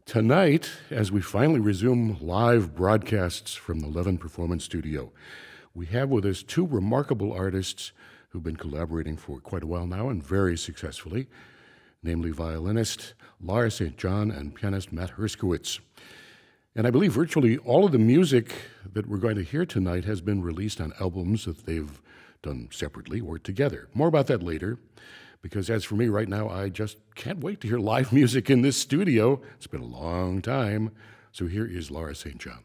Tonight, as we finally resume live broadcasts from the Levin Performance Studio, we have with us two remarkable artists who've been collaborating for quite a while now and very successfully, namely violinist Lara St. John and pianist Matt Herskowitz. And I believe virtually all of the music that we're going to hear tonight has been released on albums that they've done separately or together. More about that later, because as for me right now, I just can't wait to hear live music in this studio. It's been a long time. So here is Lara St. John.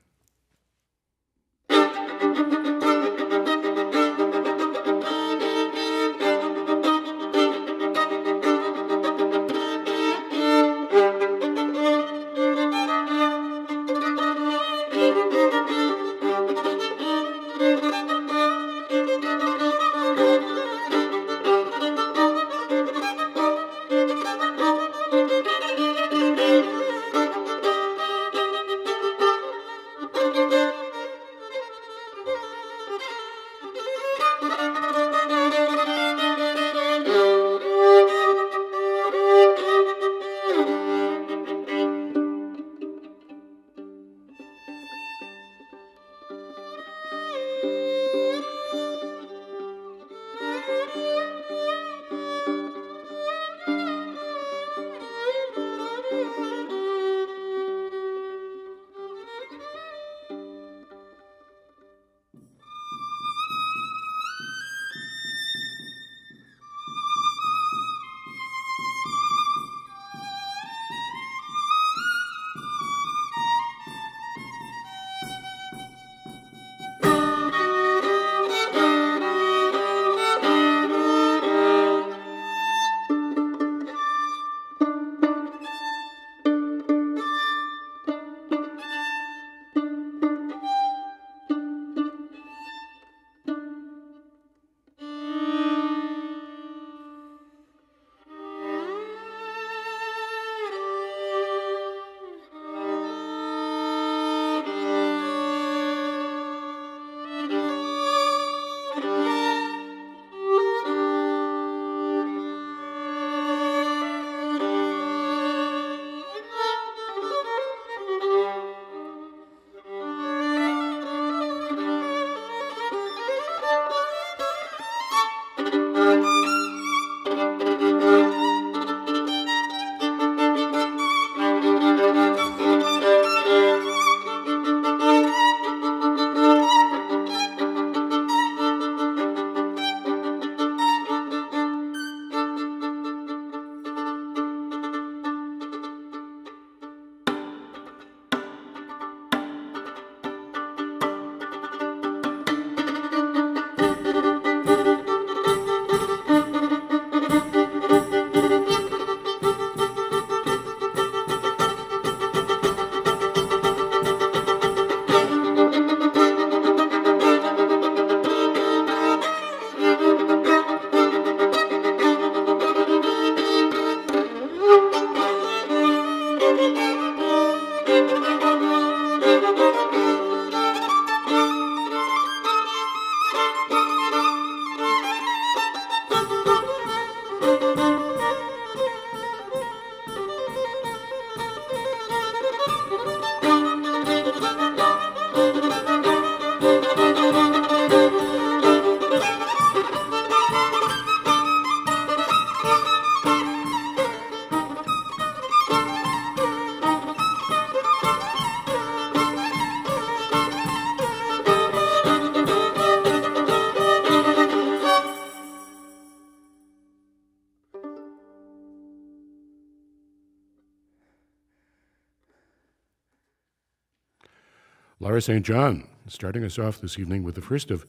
Lara St. John, starting us off this evening with the first of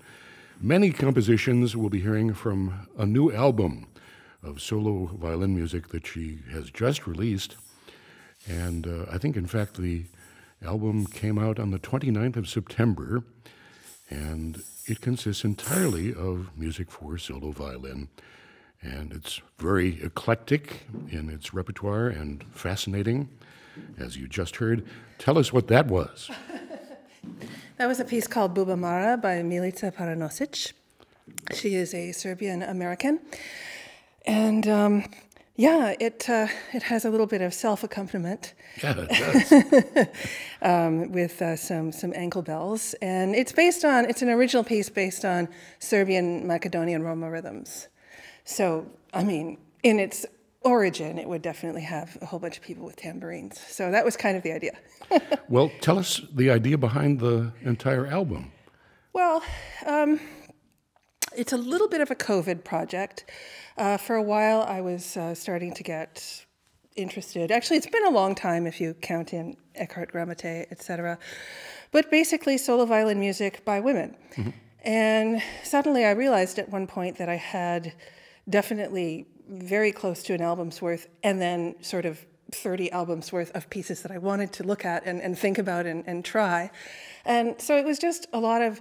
many compositions we'll be hearing from a new album of solo violin music that she has just released. And I think, in fact, the album came out on the 29th of September, and it consists entirely of music for solo violin. And it's very eclectic in its repertoire and fascinating, as you just heard. Tell us what that was. That was a piece called Bubamara by Emilita Paranosich. She is a Serbian-American. And Yeah, it has a little bit of self-accompaniment. Yeah, it does. With some ankle bells, and it's an original piece based on Serbian Macedonian Roma rhythms. So, I mean, in its origin, it would definitely have a whole bunch of people with tambourines. So that was kind of the idea. Well, tell us the idea behind the entire album. Well, it's a little bit of a COVID project. For a while, I was starting to get interested. Actually, it's been a long time if you count in Eckhart Grammaté, etc. But basically, solo violin music by women. Mm-hmm. And suddenly I realized at one point that I had definitely very close to an album's worth, and then sort of 30 albums worth of pieces that I wanted to look at and think about and try. And so it was just a lot of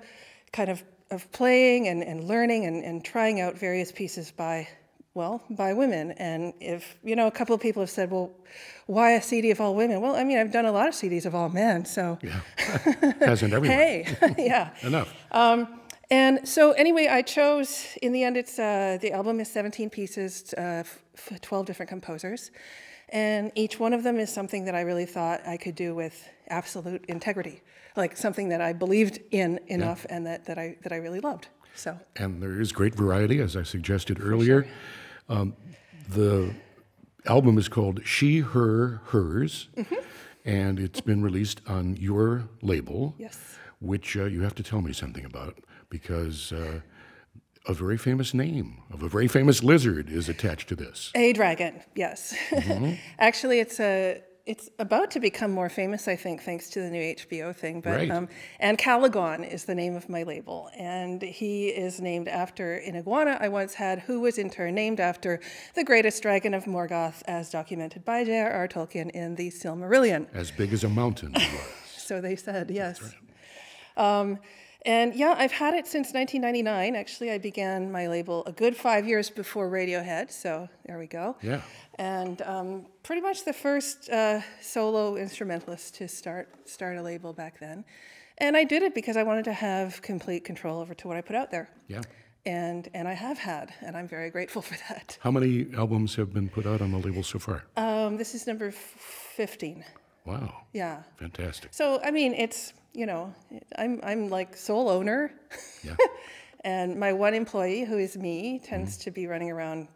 kind of playing and learning and trying out various pieces by women. And if, a couple of people have said, well, why a CD of all women? Well, I mean, I've done a lot of CDs of all men, so. Yeah, hasn't everyone? Hey, yeah. Enough. And so anyway, I chose, in the end, the album is 17 pieces, 12 different composers. And each one of them is something that I really thought I could do with absolute integrity, like something that I believed in enough and that I really loved. So. And there is great variety, as I suggested earlier. Sure. The album is called She, Her, Hers, mm-hmm. and it's been released on your label, yes. which you have to tell me something about, because a very famous name of a very famous lizard is attached to this. A dragon, yes. Mm-hmm. Actually, it's about to become more famous, I think, thanks to the new HBO thing. But right. And Caligon is the name of my label, and he is named after an iguana I once had, who was in turn named after the greatest dragon of Morgoth, as documented by J.R.R. Tolkien in the Silmarillion. As big as a mountain he was. So they said, yes. That's right. And yeah, I've had it since 1999. Actually, I began my label a good 5 years before Radiohead, so there we go. Yeah. And pretty much the first solo instrumentalist to start a label back then. And I did it because I wanted to have complete control over to what I put out there. Yeah. And I have had, and I'm very grateful for that. How many albums have been put out on the label so far? This is number 15. Wow. Yeah. Fantastic. So, I mean, it's, I'm like sole owner. Yeah. And my one employee, who is me, tends to be running around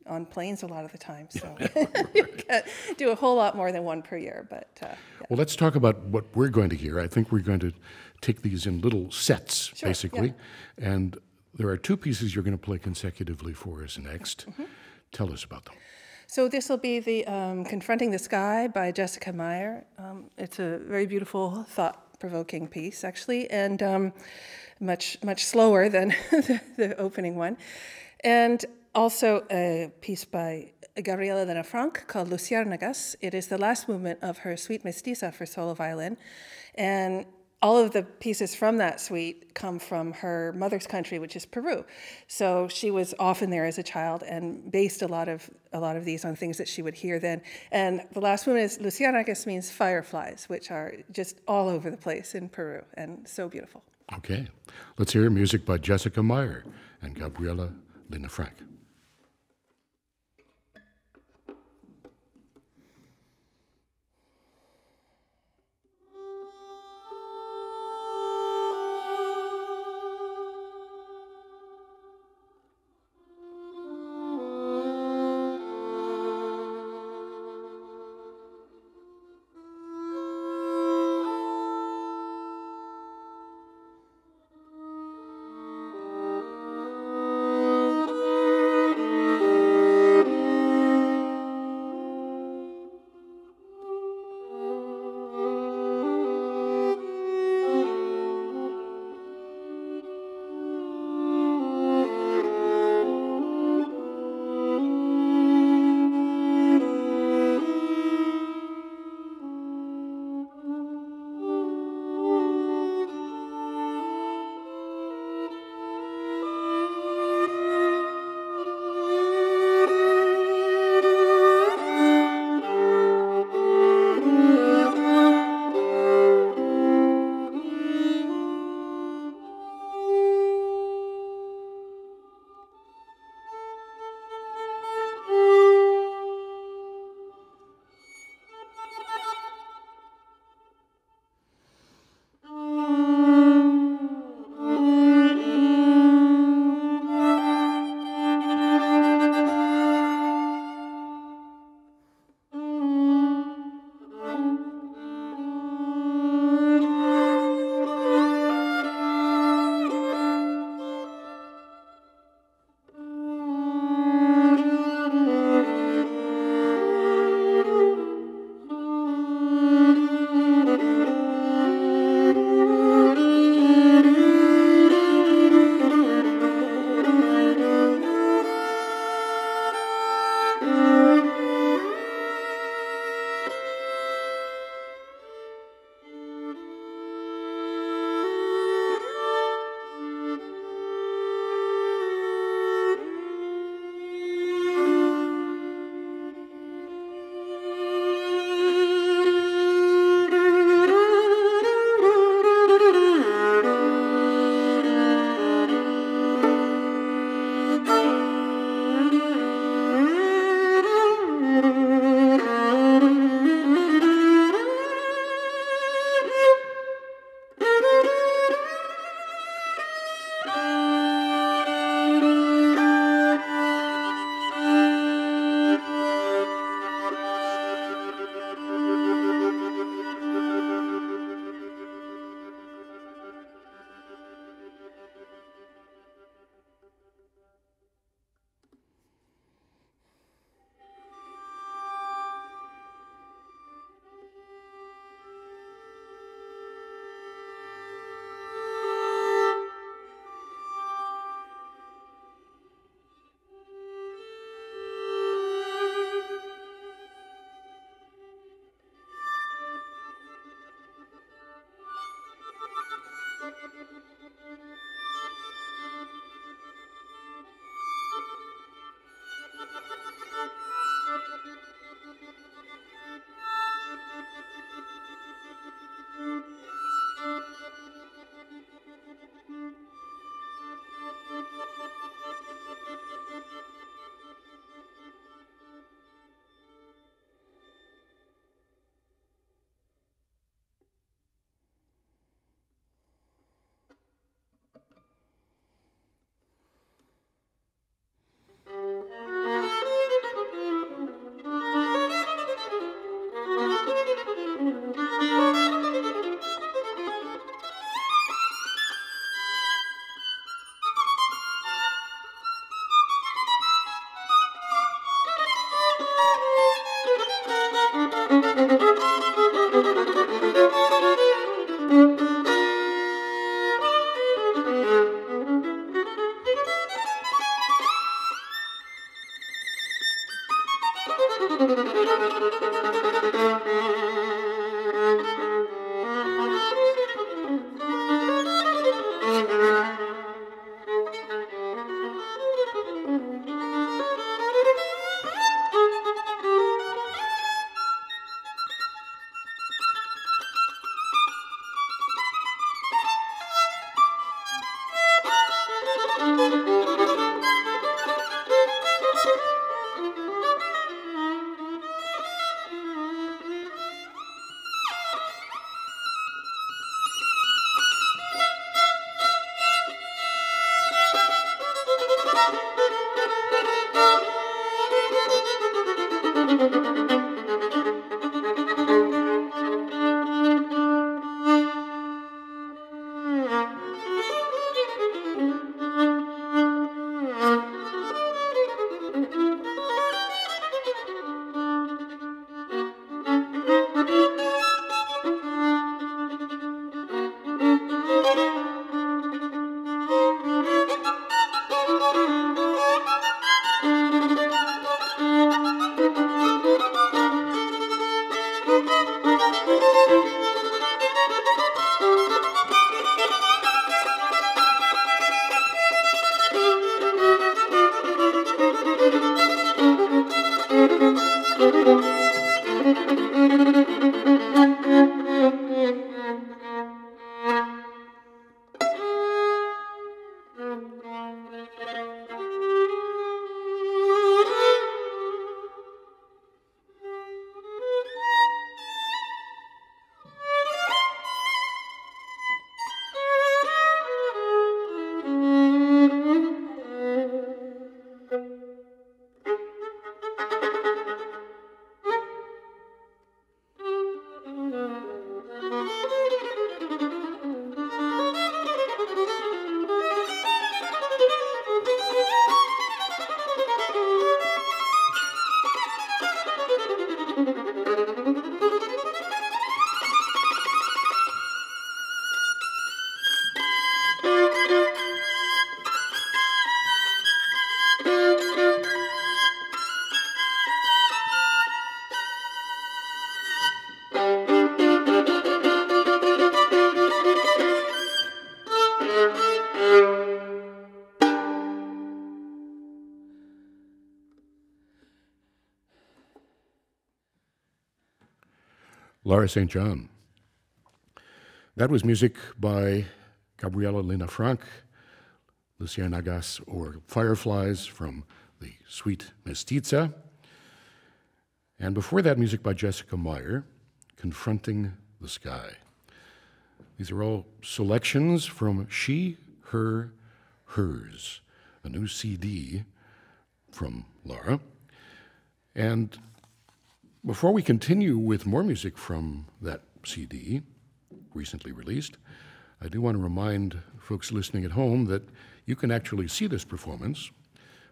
on planes a lot of the time. So you can't do a whole lot more than one per year. But yeah. Well, let's talk about what we're going to hear. I think we're going to take these in little sets, sure, basically. Yeah. And there are two pieces you're going to play consecutively for us next. Mm-hmm. Tell us about them. So this will be the Confronting the Sky by Jessica Meyer. It's a very beautiful, thought-provoking piece, actually, and much slower than the opening one. And also a piece by Gabriela Lanafranc called Luciérnagas. It is the last movement of her Suite Mestiza for solo violin. And all of the pieces from that suite come from her mother's country, which is Peru. So she was often there as a child and based a lot of these on things that she would hear then. And the last one is Luciérnagas, means fireflies, which are just all over the place in Peru and so beautiful. Okay, let's hear music by Jessica Meyer and Gabriela Lanafranc. Lara St. John. That was music by Gabriela Lena Frank, Luciérnagas or Fireflies from the Suite Mestiza. And before that, music by Jessica Meyer, Confronting the Sky. These are all selections from She, Her, Hers, a new CD from Lara. And before we continue with more music from that CD, recently released, I do want to remind folks listening at home that you can actually see this performance.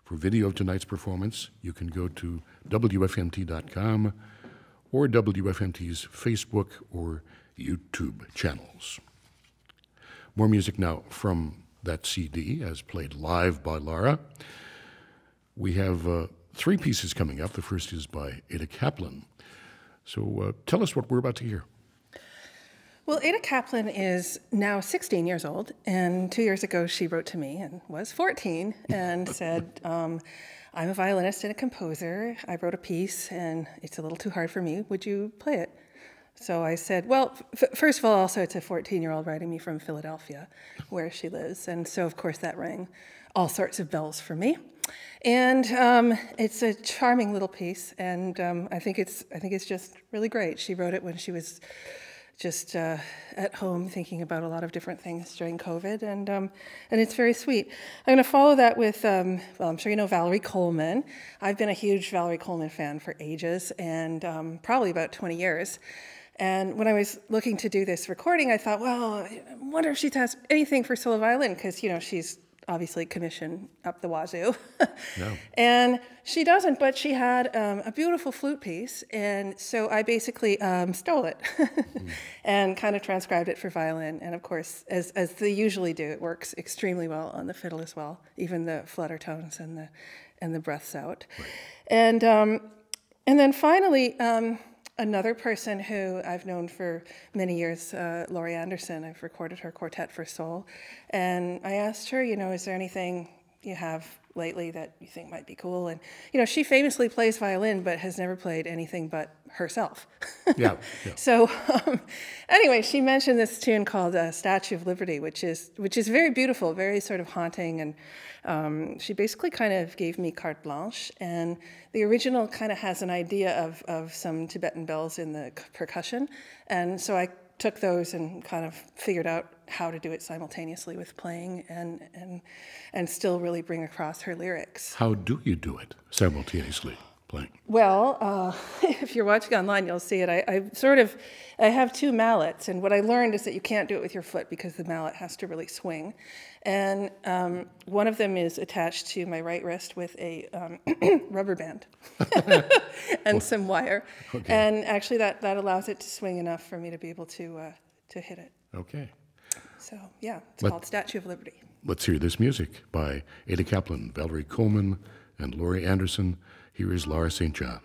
For video of tonight's performance, you can go to WFMT.com or WFMT's Facebook or YouTube channels. More music now from that CD, as played live by Lara. We have three pieces coming up. The first is by Ada Kaplan. So tell us what we're about to hear. Well, Ada Kaplan is now 16 years old, and 2 years ago she wrote to me and was 14 and said, I'm a violinist and a composer. I wrote a piece and it's a little too hard for me. Would you play it? So I said, well, first of all, also it's a 14-year-old writing me from Philadelphia, where she lives. And so, of course, that rang all sorts of bells for me. And it's a charming little piece, and I think it's just really great. She wrote it when she was just at home thinking about a lot of different things during COVID, and it's very sweet. I'm going to follow that with, well, I'm sure you know Valerie Coleman. I've been a huge Valerie Coleman fan for ages, and probably about 20 years. And when I was looking to do this recording, I thought, well, I wonder if she has anything for solo violin, because, you know, she's obviously commissioned up the wazoo. No. And she doesn't, but she had a beautiful flute piece, and so I basically stole it and kind of transcribed it for violin. And of course, as they usually do, it works extremely well on the fiddle as well, even the flutter tones and the breaths out. Right. And then finally, another person who I've known for many years, Laurie Anderson. I've recorded her Quartet for Soul. And I asked her, you know, is there anything you have lately that you think might be cool? And, you know, she famously plays violin, but has never played anything but herself. Yeah. So anyway, she mentioned this tune called Statue of Liberty, which is very beautiful, very sort of haunting. And she basically kind of gave me carte blanche. And the original kind of has an idea of some Tibetan bells in the percussion. And so I took those and kind of figured out how to do it simultaneously with playing and still really bring across her lyrics. How do you do it simultaneously playing? Well, if you're watching online, you'll see it. I have two mallets, and what I learned is that you can't do it with your foot because the mallet has to really swing. And one of them is attached to my right wrist with a rubber band and some wire. Okay. And actually that allows it to swing enough for me to be able to hit it. Okay. So, yeah, it's called Statue of Liberty. Let's hear this music by Ada Kaplan, Valerie Coleman, and Laurie Anderson. Here is Lara St. John.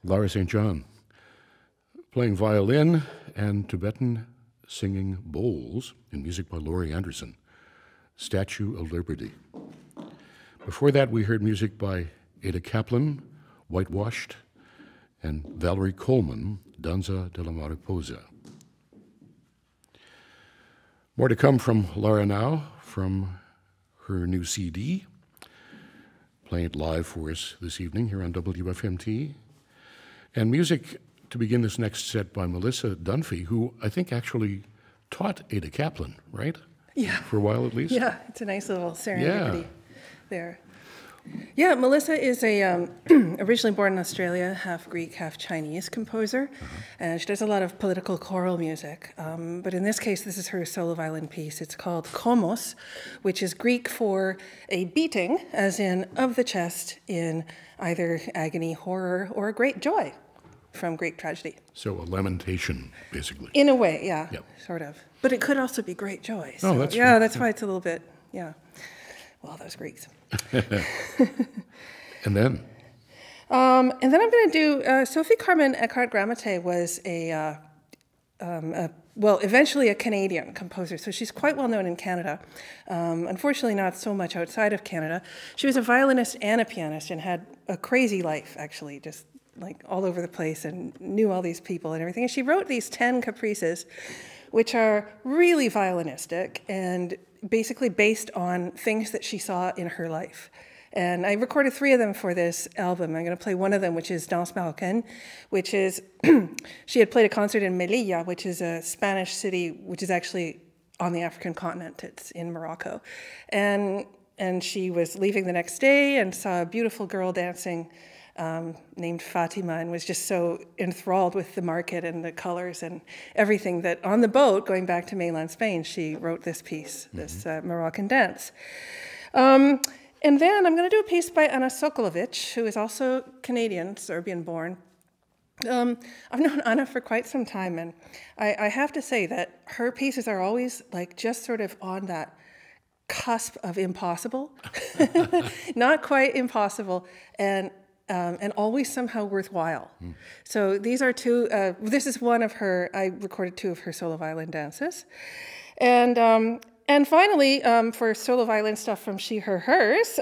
Lara St. John, playing violin and Tibetan singing bowls in music by Laurie Anderson, Statue of Liberty. Before that, we heard music by Ada Kaplan, Whitewashed, and Valerie Coleman, Danza de la Mariposa. More to come from Lara now, from her new CD, playing it live for us this evening here on WFMT. And music to begin this next set by Melissa Dunphy, who I think actually taught Ada Kaplan, right? Yeah. For a while at least? Yeah, it's a nice little serendipity there. Yeah, Melissa is a originally born in Australia, half Greek, half Chinese composer, and she does a lot of political choral music. But in this case, this is her solo violin piece. It's called Komos, which is Greek for a beating, as in of the chest in either agony, horror, or great joy from Greek tragedy. So a lamentation, basically. In a way, yeah, sort of. But it could also be great joy. So, that's yeah, true. that's why it's a little bit, well, those Greeks. And then? I'm going to do, Sophie Carmen Eckhardt-Gramate was eventually a Canadian composer, so she's quite well known in Canada. Unfortunately, not so much outside of Canada. She was a violinist and a pianist and had a crazy life, actually, just like all over the place, and knew all these people and everything. And she wrote these 10 caprices, which are really violinistic and basically based on things that she saw in her life. And I recorded 3 of them for this album. I'm going to play one of them, which is Danse Marocaine, which is, she had played a concert in Melilla, which is a Spanish city, which is actually on the African continent. It's in Morocco. And she was leaving the next day and saw a beautiful girl dancing named Fatima, and was just so enthralled with the market and the colors and everything that on the boat going back to mainland Spain, she wrote this piece, this Moroccan dance. And then I'm going to do a piece by Anna Sokolovic, who is also Canadian, Serbian-born. I've known Anna for quite some time, and I have to say that her pieces are always like just sort of on that cusp of impossible, not quite impossible, and always somehow worthwhile. So these are 2, this is one of her, I recorded 2 of her solo violin dances. And finally, for solo violin stuff from She, Her, Hers,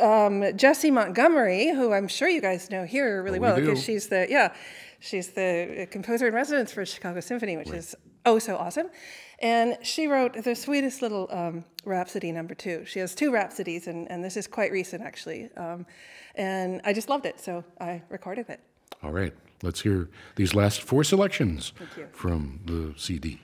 Jessie Montgomery, who I'm sure you guys know here really well, because she's the composer in residence for Chicago Symphony, which is oh so awesome. And she wrote the sweetest little Rhapsody No. 2. She has 2 Rhapsodies, and this is quite recent, actually. And I just loved it, so I recorded it. All right, let's hear these last 4 selections from the CD.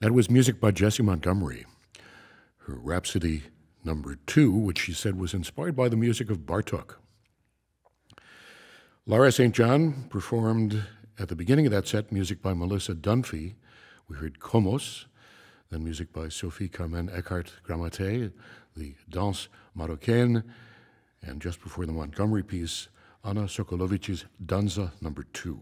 That was music by Jessie Montgomery. Her Rhapsody number 2, which she said was inspired by the music of Bartók. Lara St. John performed at the beginning of that set music by Melissa Dunphy. We heard Komos, then music by Sophie Carmen Eckhart Gramate, the Danse Marocaine, and just before the Montgomery piece, Anna Sokolovich's Danza number 2.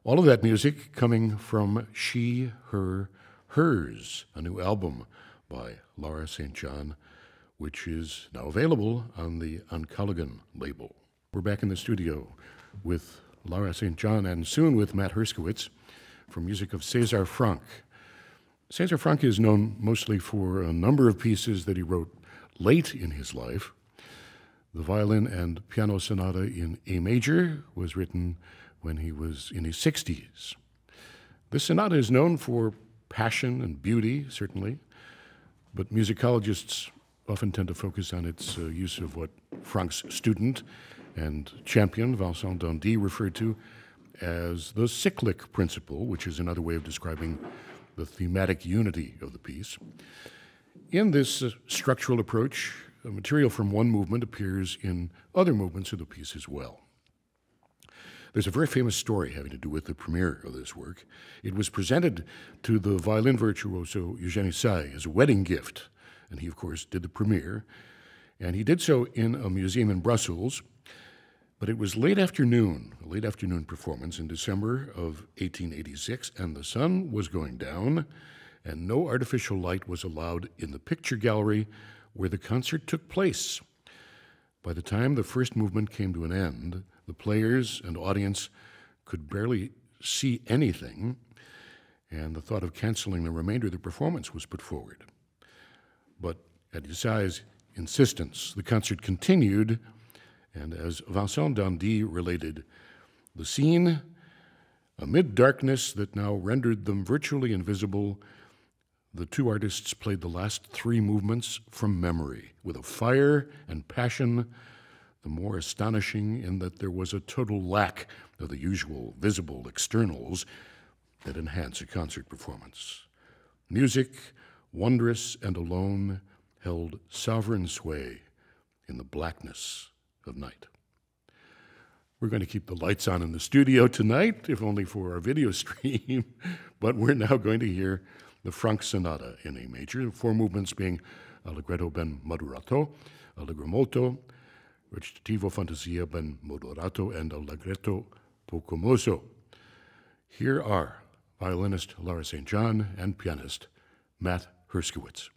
All of that music coming from She, Her, Hers, a new album by Lara St. John, which is now available on the Unculligan label. We're back in the studio with Lara St. John and soon with Matt Herskowitz for music of César Franck. César Franck is known mostly for a number of pieces that he wrote late in his life. The violin and piano sonata in A major was written when he was in his 60s. This sonata is known for passion and beauty, certainly, but musicologists often tend to focus on its use of what Franck's student and champion, Vincent d'Indy, referred to as the cyclic principle, which is another way of describing the thematic unity of the piece. In this structural approach, material from one movement appears in other movements of the piece as well. There's a very famous story having to do with the premiere of this work. It was presented to the violin virtuoso Eugène Say as a wedding gift, and he, of course, did the premiere. And he did so in a museum in Brussels, but it was a late afternoon performance in December of 1886, and the sun was going down, and no artificial light was allowed in the picture gallery where the concert took place. By the time the first movement came to an end, the players and audience could barely see anything, and the thought of canceling the remainder of the performance was put forward. But at Yesai's insistence, the concert continued, and as Vincent Dandy related, the scene, amid darkness that now rendered them virtually invisible, the two artists played the last three movements from memory, with a fire and passion, the more astonishing in that there was a total lack of the usual visible externals that enhance a concert performance. Music, wondrous and alone, held sovereign sway in the blackness of night. We're going to keep the lights on in the studio tonight, if only for our video stream, but we're now going to hear the Franck Sonata in A major, 4 movements being Allegretto ben moderato, Allegro molto, Recitativo fantasia ben moderato, and Allegretto poco mosso. Here are violinist Lara St. John and pianist Matt Herskowitz.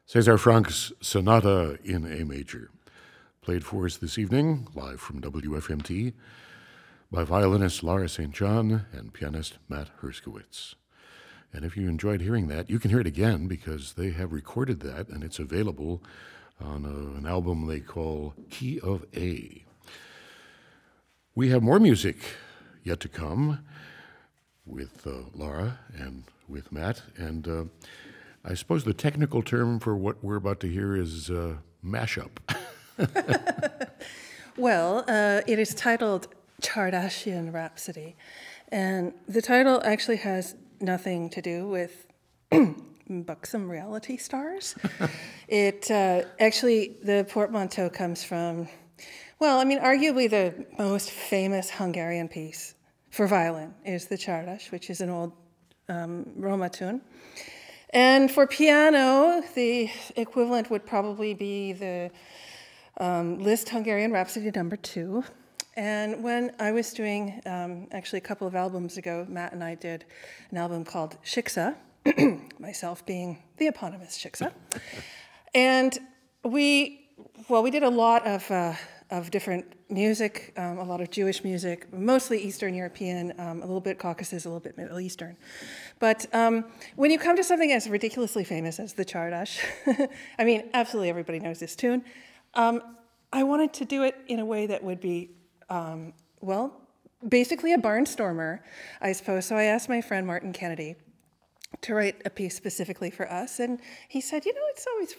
César Franck's Sonata in A Major, played for us this evening, live from WFMT, by violinist Lara St. John and pianist Matt Herskowitz. And if you enjoyed hearing that, you can hear it again because they have recorded that and it's available on an album they call Key of A. We have more music yet to come with Lara and with Matt. And I suppose the technical term for what we're about to hear is mashup. Well, it is titled Tardashian Rhapsody. And the title actually has nothing to do with buxom reality stars. It actually, the portmanteau comes from, well, I mean, arguably the most famous Hungarian piece for violin is the Csárdás, which is an old Roma tune. And for piano, the equivalent would probably be the Liszt Hungarian Rhapsody No. 2. And when I was doing, actually a couple of albums ago, Matt and I did an album called Shiksa, myself being the eponymous Shiksa. And we did a lot of different music, a lot of Jewish music, mostly Eastern European, a little bit Caucasus, a little bit Middle Eastern. But when you come to something as ridiculously famous as the Csárdás, I mean, absolutely everybody knows this tune, I wanted to do it in a way that would be basically a barnstormer, I suppose. So I asked my friend Martin Kennedy to write a piece specifically for us. And he said, you know, it's always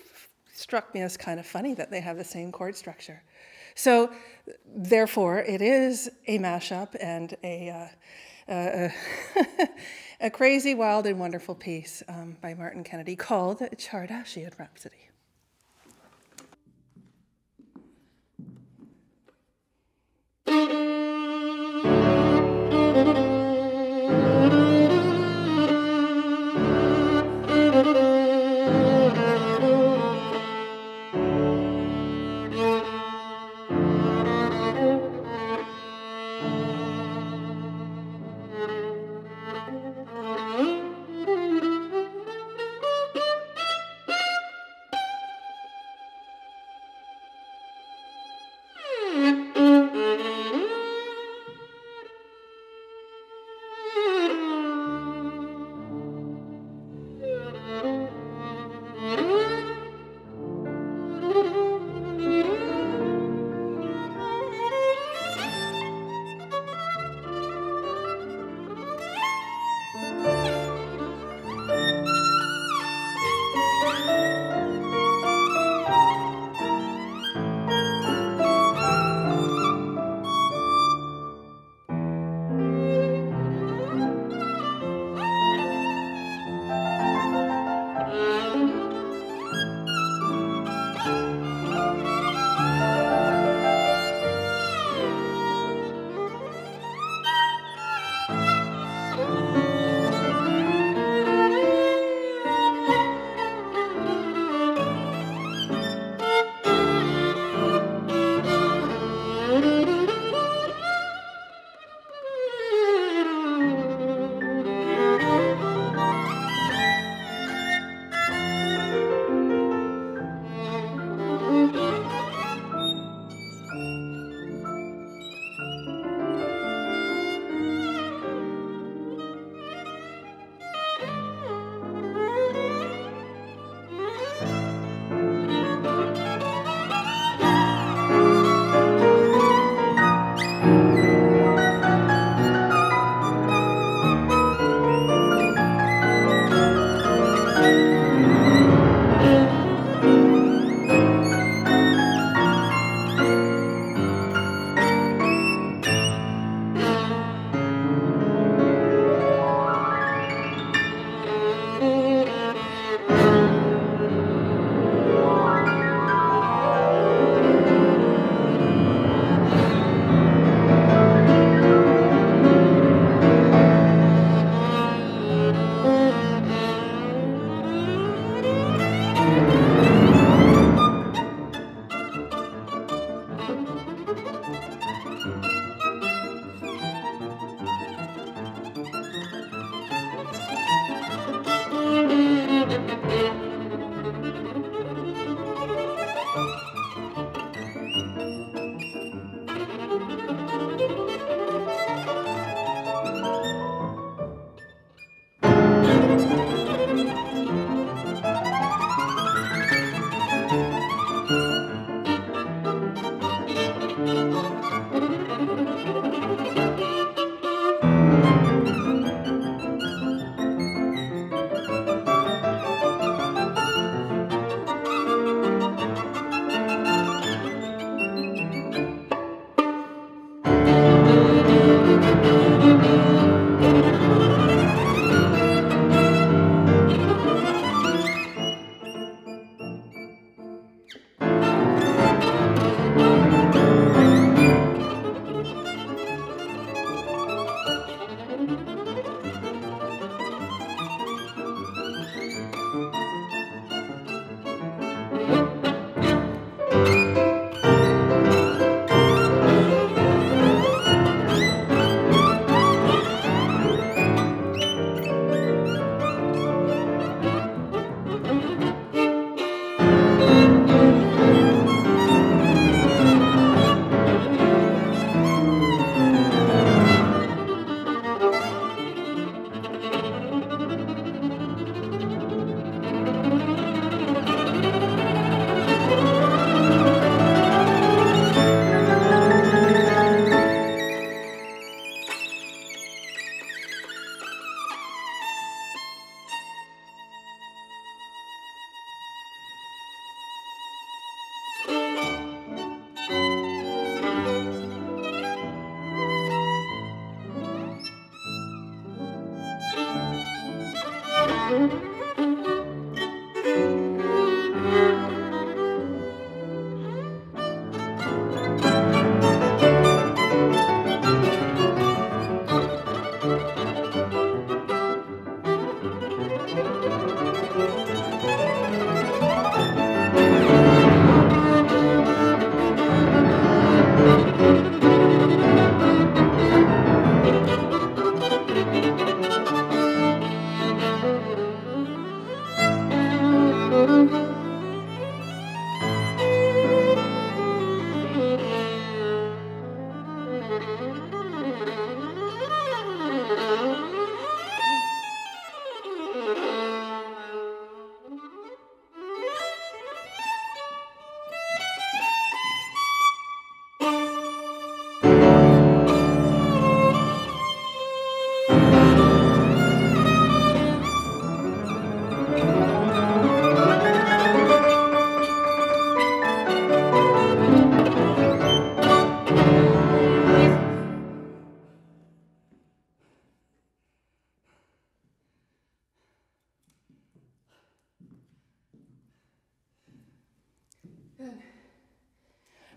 struck me as kind of funny that they have the same chord structure. So therefore, it is a mashup and a crazy, wild, and wonderful piece by Martin Kennedy called Tardashian Rhapsody.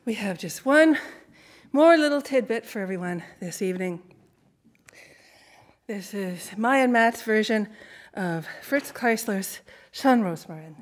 We have just one more little tidbit for everyone this evening. This is my and Matt's version of Fritz Kreisler's Schön Rosmarin.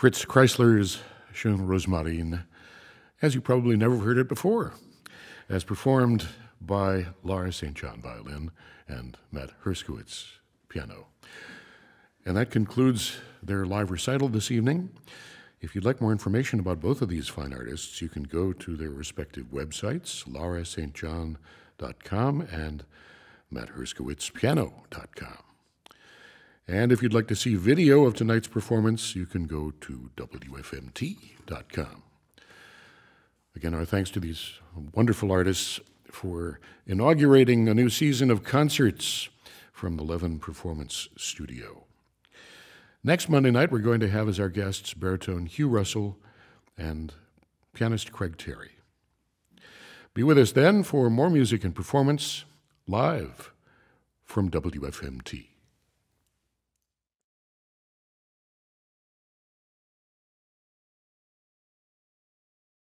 Fritz Kreisler's Schön Rosmarin, as you probably never heard it before, as performed by Lara St. John violin and Matt Herskowitz piano. And that concludes their live recital this evening. If you'd like more information about both of these fine artists, you can go to their respective websites, larastjohn.com and mattherskowitzpiano.com. And if you'd like to see video of tonight's performance, you can go to WFMT.com. Again, our thanks to these wonderful artists for inaugurating a new season of concerts from the Levin Performance Studio. Next Monday night, we're going to have as our guests baritone Hugh Russell and pianist Craig Terry. Be with us then for more music and performance live from WFMT.